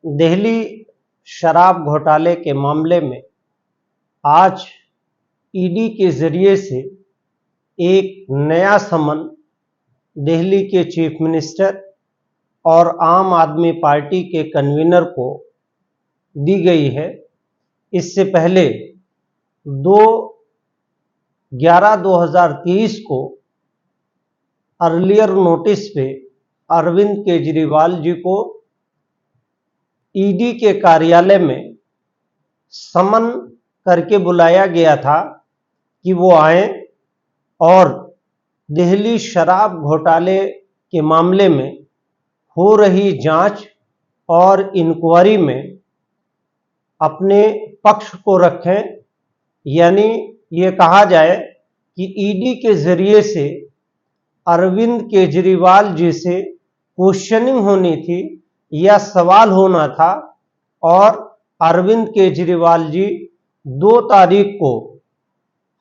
दिल्ली शराब घोटाले के मामले में आज ईडी के जरिए से एक नया समन दिल्ली के चीफ मिनिस्टर और आम आदमी पार्टी के कन्वीनर को दी गई है। इससे पहले 2/11/2023 को अर्लियर नोटिस पे अरविंद केजरीवाल जी को ईडी के कार्यालय में समन करके बुलाया गया था कि वो आए और दिल्ली शराब घोटाले के मामले में हो रही जांच और इंक्वायरी में अपने पक्ष को रखें। यानी ये कहा जाए कि ईडी के जरिए से अरविंद केजरीवाल जी से क्वेश्चनिंग होनी थी या सवाल होना था और अरविंद केजरीवाल जी 2 तारीख को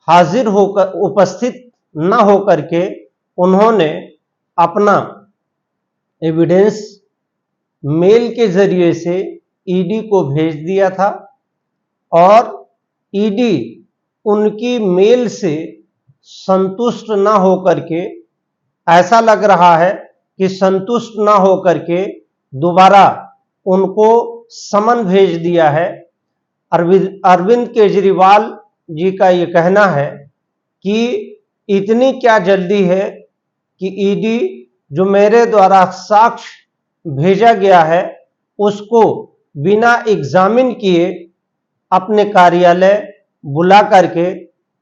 हाजिर होकर उपस्थित न होकर के उन्होंने अपना एविडेंस मेल के जरिए से ईडी को भेज दिया था और ईडी उनकी मेल से संतुष्ट न होकर के, ऐसा लग रहा है कि संतुष्ट न होकर के दोबारा उनको समन भेज दिया है। अरविंद केजरीवाल जी का ये कहना है कि इतनी क्या जल्दी है कि ईडी जो मेरे द्वारा साक्ष्य भेजा गया है उसको बिना एग्जामिन किए अपने कार्यालय बुला करके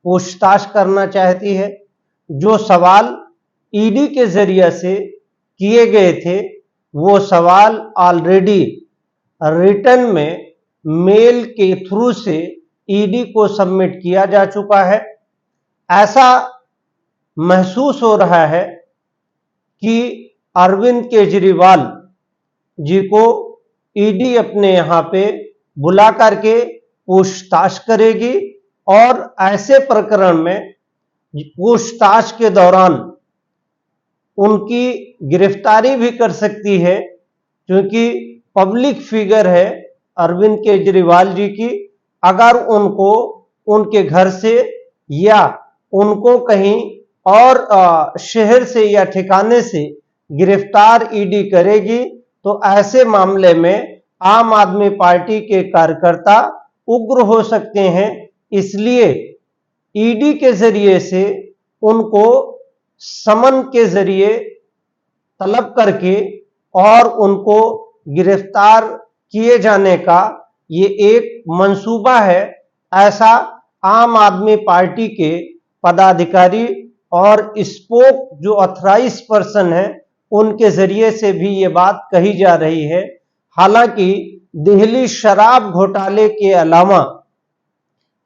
पूछताछ करना चाहती है। जो सवाल ईडी के जरिए से किए गए थे वो सवाल ऑलरेडी रिटन में मेल के थ्रू से ईडी को सबमिट किया जा चुका है। ऐसा महसूस हो रहा है कि अरविंद केजरीवाल जी को ईडी अपने यहाँ पे बुला करके पूछताछ करेगी और ऐसे प्रकरण में पूछताछ के दौरान उनकी गिरफ्तारी भी कर सकती है, क्योंकि पब्लिक फिगर है अरविंद केजरीवाल जी की। अगर उनको उनके घर से या उनको कहीं और शहर से या ठिकाने से गिरफ्तार ईडी करेगी तो ऐसे मामले में आम आदमी पार्टी के कार्यकर्ता उग्र हो सकते हैं। इसलिए ईडी के जरिए से उनको समन के जरिए तलब करके और उनको गिरफ्तार किए जाने का ये एक मंसूबा है, ऐसा आम आदमी पार्टी के पदाधिकारी और स्पोक जो ऑथराइज पर्सन है उनके जरिए से भी ये बात कही जा रही है। हालांकि दिल्ली शराब घोटाले के अलावा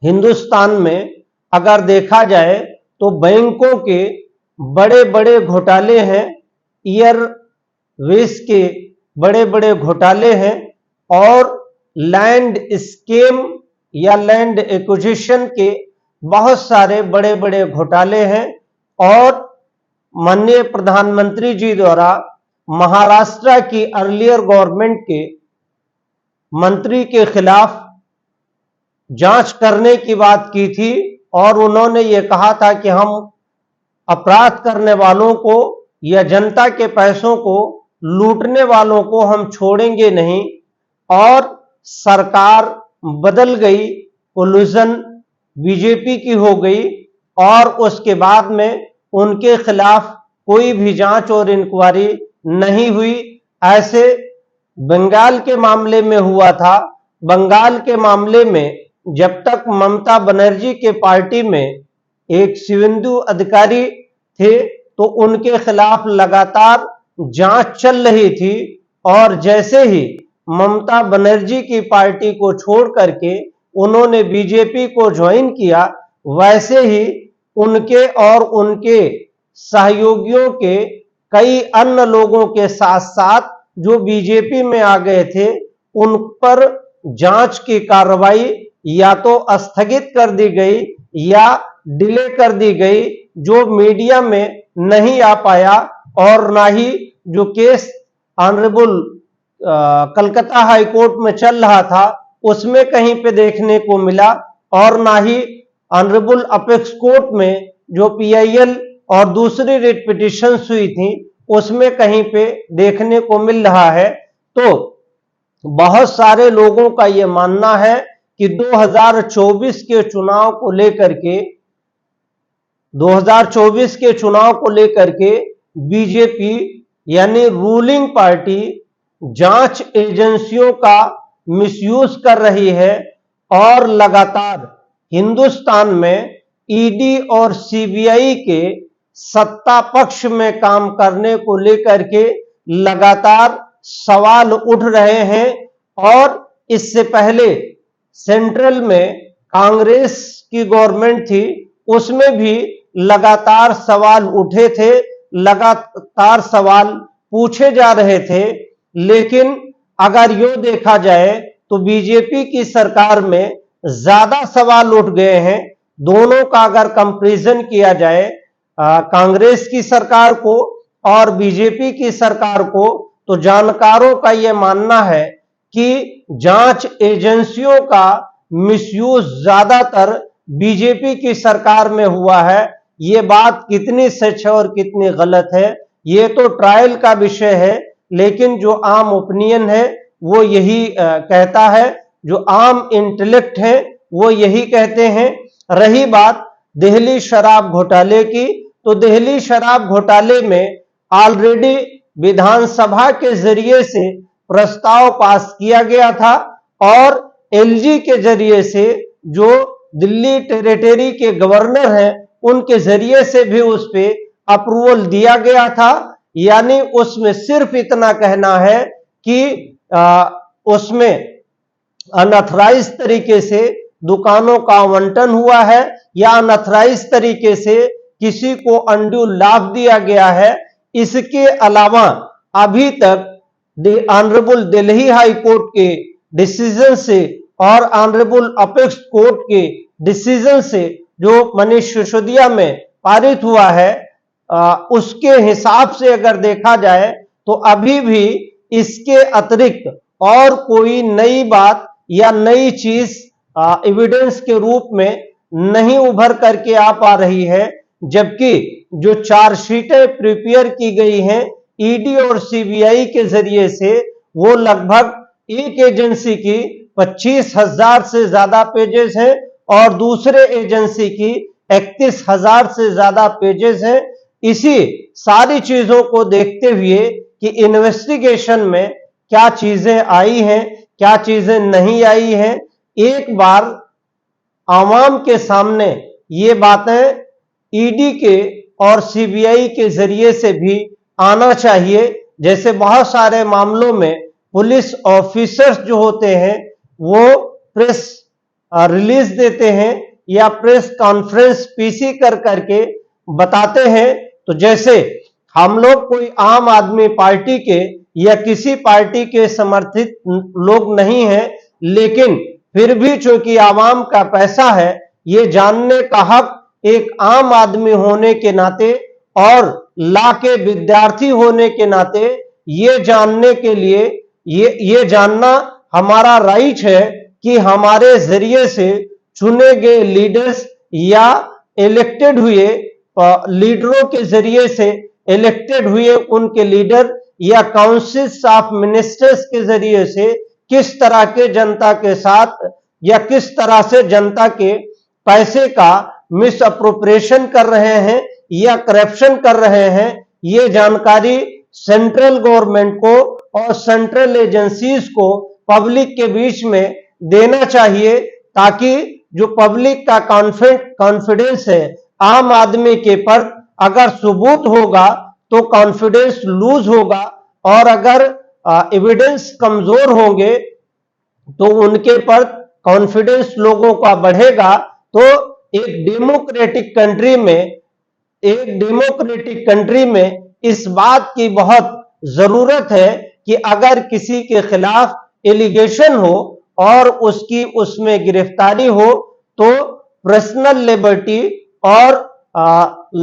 हिंदुस्तान में अगर देखा जाए तो बैंकों के बड़े बड़े घोटाले हैं, एयरवेज के बड़े बड़े घोटाले हैं और लैंड स्कीम या लैंड एक्विजिशन के बहुत सारे बड़े बड़े घोटाले हैं। और माननीय प्रधानमंत्री जी द्वारा महाराष्ट्र की अर्लियर गवर्नमेंट के मंत्री के खिलाफ जांच करने की बात की थी और उन्होंने ये कहा था कि हम अपराध करने वालों को या जनता के पैसों को लूटने वालों को हम छोड़ेंगे नहीं। और सरकार बदल गई, कोलिशन बीजेपी की हो गई और उसके बाद में उनके खिलाफ कोई भी जांच और इंक्वायरी नहीं हुई। ऐसे बंगाल के मामले में हुआ था। बंगाल के मामले में जब तक ममता बनर्जी के पार्टी में एक शिवेंदु अधिकारी थे तो उनके खिलाफ लगातार जांच चल रही थी और जैसे ही ममता बनर्जी की पार्टी को छोड़ करके उन्होंने बीजेपी को ज्वाइन किया, वैसे ही उनके और उनके सहयोगियों के कई अन्य लोगों के साथ साथ जो बीजेपी में आ गए थे उन पर जांच की कार्रवाई या तो स्थगित कर दी गई या डिले कर दी गई, जो मीडिया में नहीं आ पाया और ना ही जो case honourable Calcutta high court में चल रहा था उसमें कहीं पे देखने को मिला, और ना ही ऑनरेबल अपेक्स कोर्ट में जो पीआईएल और दूसरी रिट पिटिशंस हुई थी उसमें कहीं पे देखने को मिल रहा है। तो बहुत सारे लोगों का यह मानना है कि 2024 के चुनाव को लेकर के बीजेपी यानी रूलिंग पार्टी जांच एजेंसियों का मिसयूज कर रही है और लगातार हिंदुस्तान में ईडी और सीबीआई के सत्ता पक्ष में काम करने को लेकर के लगातार सवाल उठ रहे हैं। और इससे पहले सेंट्रल में कांग्रेस की गवर्नमेंट थी, उसमें भी लगातार सवाल उठे थे, लगातार सवाल पूछे जा रहे थे। लेकिन अगर यो देखा जाए तो बीजेपी की सरकार में ज्यादा सवाल उठ गए हैं। दोनों का अगर कंपैरिजन किया जाए कांग्रेस की सरकार को और बीजेपी की सरकार को, तो जानकारों का यह मानना है कि जांच एजेंसियों का मिसयूज ज्यादातर बीजेपी की सरकार में हुआ है। यह बात कितनी सच है और कितनी गलत है यह तो ट्रायल का विषय है, लेकिन जो आम ओपिनियन है वो यही कहता है, जो आम इंटेलेक्ट है वो यही कहते हैं। रही बात दिल्ली शराब घोटाले की, तो दिल्ली शराब घोटाले में ऑलरेडी विधानसभा के जरिए से प्रस्ताव पास किया गया था और एलजी के जरिए से जो दिल्ली टेरिटरी के गवर्नर हैं उनके जरिए से भी उस पे अप्रूवल दिया गया था। यानी उसमें सिर्फ इतना कहना है कि उसमें अनऑथराइज तरीके से दुकानों का आवंटन हुआ है या अनऑथराइज तरीके से किसी को अनड्यू लाभ दिया गया है। इसके अलावा अभी तक ऑनरेबल दिल्ली हाई कोर्ट के डिसीजन से और ऑनरेबल अपेक्स कोर्ट के डिसीजन से जो मनीष सिसोदिया में पारित हुआ है उसके हिसाब से अगर देखा जाए तो अभी भी इसके अतिरिक्त और कोई नई बात या नई चीज एविडेंस के रूप में नहीं उभर करके आ पा रही है। जबकि जो चार्जशीटें प्रिपेयर की गई हैं ईडी और सीबीआई के जरिए से वो लगभग एक एजेंसी की 25,000 से ज्यादा पेजेस हैं और दूसरे एजेंसी की 31,000 से ज्यादा पेजेस हैं। इसी सारी चीजों को देखते हुए कि इन्वेस्टिगेशन में क्या चीजें आई हैं क्या चीजें नहीं आई हैं, एक बार आवाम के सामने ये बातें ईडी के और सीबीआई के जरिए से भी आना चाहिए। जैसे बहुत सारे मामलों में पुलिस ऑफिसर्स जो होते हैं वो प्रेस रिलीज देते हैं या प्रेस कॉन्फ्रेंस पीसी कर करके बताते हैं। तो जैसे हम लोग कोई आम आदमी पार्टी के या किसी पार्टी के समर्थित लोग नहीं हैं, लेकिन फिर भी चूंकि आवाम का पैसा है ये जानने का हक एक आम आदमी होने के नाते और लॉ के विद्यार्थी होने के नाते ये जानने के लिए ये जानना हमारा राइट है कि हमारे जरिए से चुने गए लीडर्स या इलेक्टेड हुए लीडरों के जरिए से इलेक्टेड हुए उनके लीडर या काउंसिल्स ऑफ मिनिस्टर्स के जरिए से किस तरह के जनता के साथ या किस तरह से जनता के पैसे का मिस अप्रोप्रिएशन कर रहे हैं या करप्शन कर रहे हैं, ये जानकारी सेंट्रल गवर्नमेंट को और सेंट्रल एजेंसीज को पब्लिक के बीच में देना चाहिए, ताकि जो पब्लिक का कॉन्फिडेंस है आम आदमी के पर अगर सबूत होगा तो कॉन्फिडेंस लूज होगा और अगर एविडेंस कमजोर होंगे तो उनके पर कॉन्फिडेंस लोगों का बढ़ेगा। तो एक डेमोक्रेटिक कंट्री में इस बात की बहुत जरूरत है कि अगर किसी के खिलाफ एलिगेशन हो और उसकी उसमें गिरफ्तारी हो तो पर्सनल लिबर्टी और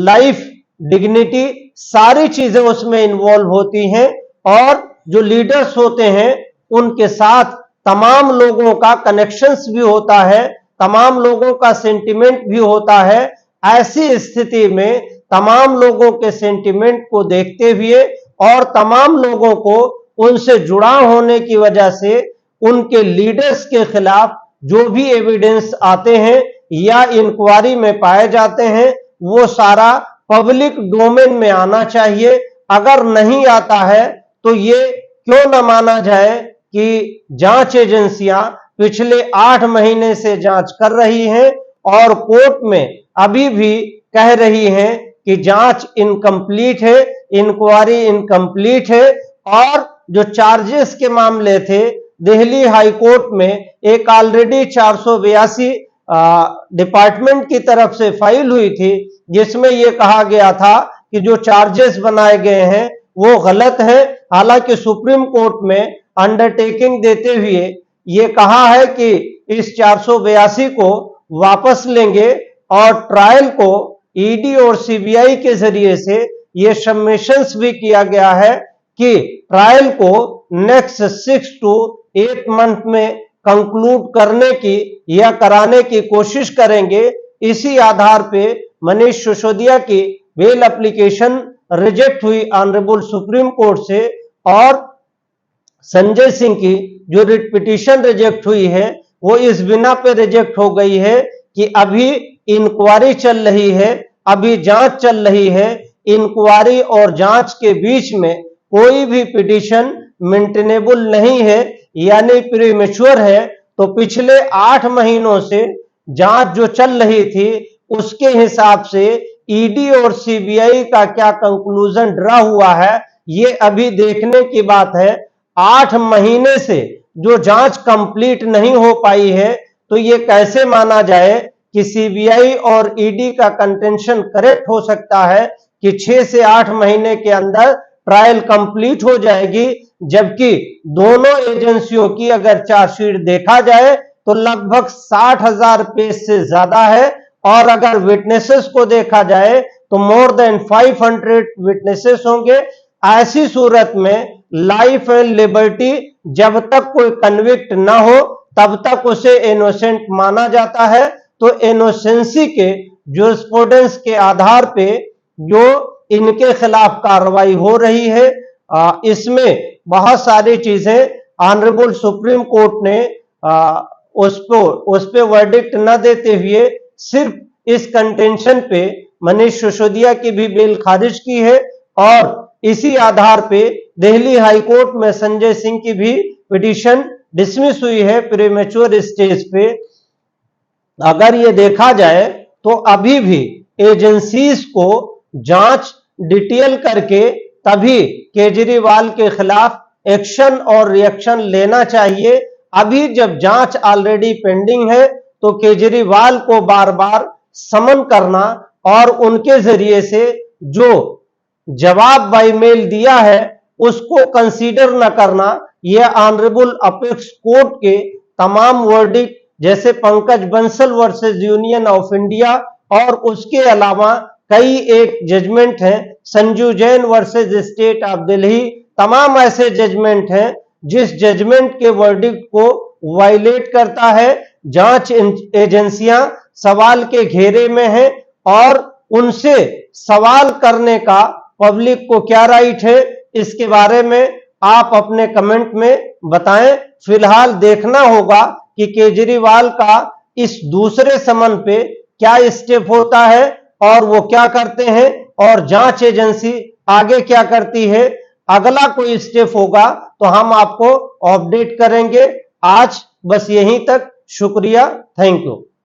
लाइफ डिग्निटी सारी चीजें उसमें इन्वॉल्व होती हैं और जो लीडर्स होते हैं उनके साथ तमाम लोगों का कनेक्शंस भी होता है, तमाम लोगों का सेंटिमेंट भी होता है। ऐसी स्थिति में तमाम लोगों के सेंटिमेंट को देखते हुए और तमाम लोगों को उनसे जुड़ाव होने की वजह से उनके लीडर्स के खिलाफ जो भी एविडेंस आते हैं या इंक्वायरी में पाए जाते हैं वो सारा पब्लिक डोमेन में आना चाहिए। अगर नहीं आता है तो ये क्यों न माना जाए कि जांच एजेंसियां पिछले 8 महीने से जांच कर रही हैं और कोर्ट में अभी भी कह रही हैं कि जांच इनकम्प्लीट है, इंक्वायरी इनकम्प्लीट है। और जो चार्जेस के मामले थे दिल्ली हाई कोर्ट में एक ऑलरेडी 482 डिपार्टमेंट की तरफ से फाइल हुई थी जिसमें यह कहा गया था कि जो चार्जेस बनाए गए हैं वो गलत है। हालांकि सुप्रीम कोर्ट में अंडरटेकिंग देते हुए ये कहा है कि इस 482 को वापस लेंगे और ट्रायल को ईडी और सीबीआई के जरिए से ये सबमिशंस भी किया गया है कि ट्रायल को नेक्स्ट 6 to 8 मंथ में कंक्लूड करने की या कराने की कोशिश करेंगे। इसी आधार पे मनीष सिसोदिया की बेल एप्लीकेशन रिजेक्ट हुई ऑनरेबल सुप्रीम कोर्ट से और संजय सिंह की जो रिट पिटीशन रिजेक्ट हुई है वो इस बिना पे रिजेक्ट हो गई है कि अभी इंक्वायरी चल रही है, अभी जांच चल रही है। इंक्वायरी और जांच के बीच में कोई भी पिटीशन मेंटेनेबल नहीं है यानी प्रीमेच्योर है। तो पिछले 8 महीनों से जांच जो चल रही थी उसके हिसाब से ईडी और सीबीआई का क्या कंक्लूजन ड्रा हुआ है ये अभी देखने की बात है। 8 महीने से जो जांच कंप्लीट नहीं हो पाई है तो ये कैसे माना जाए कि सीबीआई और ईडी का कंटेंशन करेक्ट हो सकता है कि 6 से 8 महीने के अंदर ट्रायल कंप्लीट हो जाएगी, जबकि दोनों एजेंसियों की अगर चार्जशीट देखा जाए तो लगभग 60,000 पेज से ज्यादा है। और अगर विटनेसेस को देखा जाए तो मोर देन 500 विटनेसेस होंगे। ऐसी सूरत में लाइफ एंड लिबर्टी जब तक कोई कन्विक्ट ना हो तब तक उसे इनोसेंट माना जाता है। तो इनोसेंसी के जुरिस्प्रूडेंस के आधार पे जो इनके खिलाफ कार्रवाई हो रही है इसमें बहुत सारी चीजें ऑनरेबल सुप्रीम कोर्ट ने उस पे वर्डिक्ट न देते हुए सिर्फ इस कंटेंशन पे मनीष सिसोदिया की भी बेल खारिज की है और इसी आधार पे दिल्ली हाई कोर्ट में संजय सिंह की भी पिटीशन डिसमिस हुई है प्रीमेच्योर स्टेज पे। अगर ये देखा जाए तो अभी भी एजेंसीज को जांच डिटेल करके तभी केजरीवाल के खिलाफ एक्शन और रिएक्शन लेना चाहिए। अभी जब जांच ऑलरेडी पेंडिंग है तो केजरीवाल को बार बार समन करना और उनके जरिए से जो जवाब बाय मेल दिया है उसको कंसीडर न करना, यह ऑनरेबल अपेक्स कोर्ट के तमाम वर्डिक्ट जैसे Pankaj Bansal versus union of India और उसके अलावा कई एक जजमेंट हैं, Sanju Jain versus state of Delhi, तमाम ऐसे जजमेंट हैं जिस जजमेंट के वर्डिक्ट को वायलेट करता है। जांच एजेंसियां सवाल के घेरे में हैं और उनसे सवाल करने का पब्लिक को क्या राइट है इसके बारे में आप अपने कमेंट में बताएं। फिलहाल देखना होगा कि केजरीवाल का इस दूसरे समन पे क्या स्टेप होता है और वो क्या करते हैं और जांच एजेंसी आगे क्या करती है। अगला कोई स्टेप होगा तो हम आपको अपडेट करेंगे। आज बस यहीं तक, शुक्रिया, थैंक यू।